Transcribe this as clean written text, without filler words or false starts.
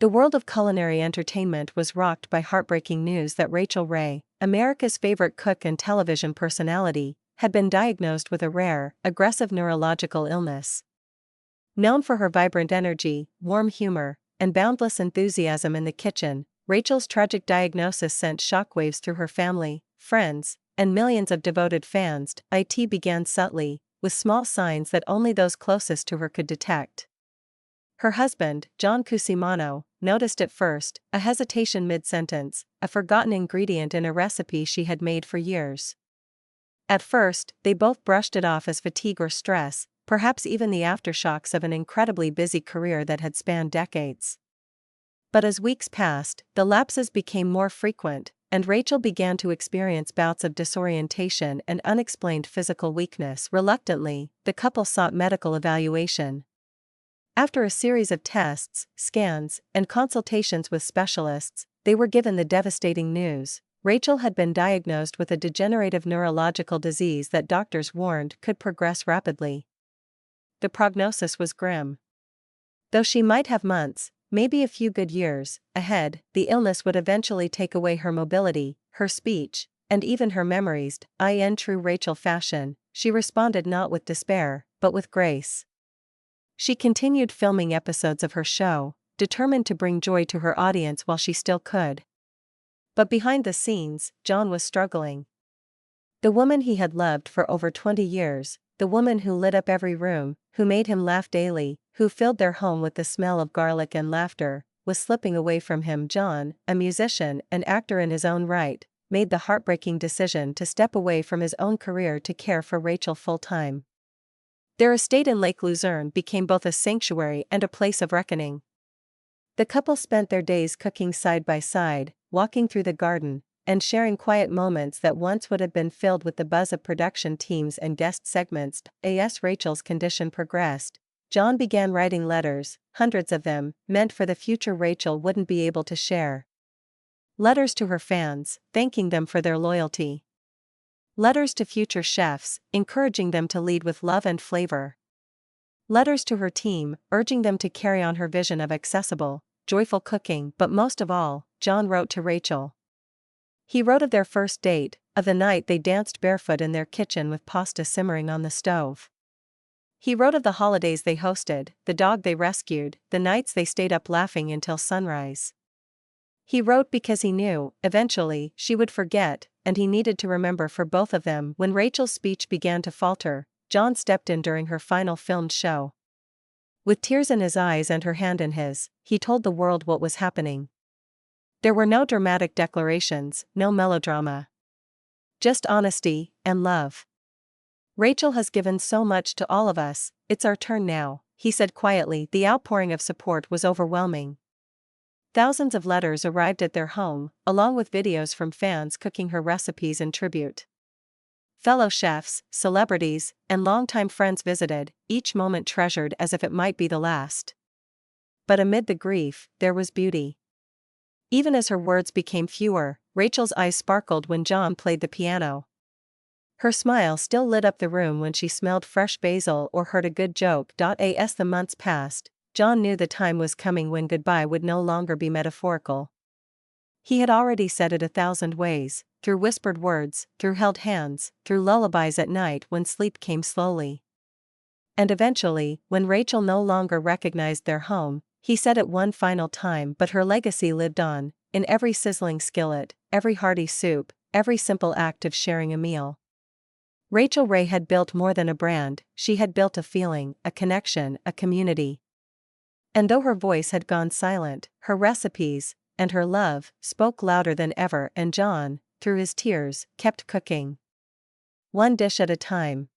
The world of culinary entertainment was rocked by heartbreaking news that Rachael Ray, America's favorite cook and television personality, had been diagnosed with a rare, aggressive neurological illness. Known for her vibrant energy, warm humor, and boundless enthusiasm in the kitchen, Rachael's tragic diagnosis sent shockwaves through her family, friends, and millions of devoted fans. It began subtly, with small signs that only those closest to her could detect. Her husband, John Cusimano, noticed at first, a hesitation mid-sentence, a forgotten ingredient in a recipe she had made for years. At first, they both brushed it off as fatigue or stress, perhaps even the aftershocks of an incredibly busy career that had spanned decades. But as weeks passed, the lapses became more frequent, and Rachael began to experience bouts of disorientation and unexplained physical weakness. Reluctantly, the couple sought medical evaluation. After a series of tests, scans, and consultations with specialists, they were given the devastating news: Rachael had been diagnosed with a degenerative neurological disease that doctors warned could progress rapidly. The prognosis was grim. Though she might have months, maybe a few good years, ahead, the illness would eventually take away her mobility, her speech, and even her memories. In true Rachael fashion, she responded not with despair, but with grace. She continued filming episodes of her show, determined to bring joy to her audience while she still could. But behind the scenes, John was struggling. The woman he had loved for over 20 years, the woman who lit up every room, who made him laugh daily, who filled their home with the smell of garlic and laughter, was slipping away from him. John, a musician and actor in his own right, made the heartbreaking decision to step away from his own career to care for Rachael full-time. Their estate in Lake Luzerne became both a sanctuary and a place of reckoning. The couple spent their days cooking side by side, walking through the garden, and sharing quiet moments that once would have been filled with the buzz of production teams and guest segments. As Rachael's condition progressed, John began writing letters, hundreds of them, meant for the future Rachael wouldn't be able to share. Letters to her fans, thanking them for their loyalty. Letters to future chefs, encouraging them to lead with love and flavor. Letters to her team, urging them to carry on her vision of accessible, joyful cooking. But most of all, John wrote to Rachael. He wrote of their first date, of the night they danced barefoot in their kitchen with pasta simmering on the stove. He wrote of the holidays they hosted, the dog they rescued, the nights they stayed up laughing until sunrise. He wrote because he knew, eventually, she would forget, and he needed to remember for both of them. When Rachael's speech began to falter, John stepped in during her final filmed show. With tears in his eyes and her hand in his, he told the world what was happening. There were no dramatic declarations, no melodrama. Just honesty and love. Rachael has given so much to all of us, it's our turn now, he said quietly. The outpouring of support was overwhelming. Thousands of letters arrived at their home, along with videos from fans cooking her recipes in tribute. Fellow chefs, celebrities, and longtime friends visited, each moment treasured as if it might be the last. But amid the grief, there was beauty. Even as her words became fewer, Rachael's eyes sparkled when John played the piano. Her smile still lit up the room when she smelled fresh basil or heard a good joke. As the months passed, John knew the time was coming when goodbye would no longer be metaphorical. He had already said it 1,000 ways, through whispered words, through held hands, through lullabies at night when sleep came slowly. And eventually, when Rachael no longer recognized their home, he said it one final time. But her legacy lived on, in every sizzling skillet, every hearty soup, every simple act of sharing a meal. Rachael Ray had built more than a brand, she had built a feeling, a connection, a community. And though her voice had gone silent, her recipes, and her love, spoke louder than ever. And John, through his tears, kept cooking. One dish at a time,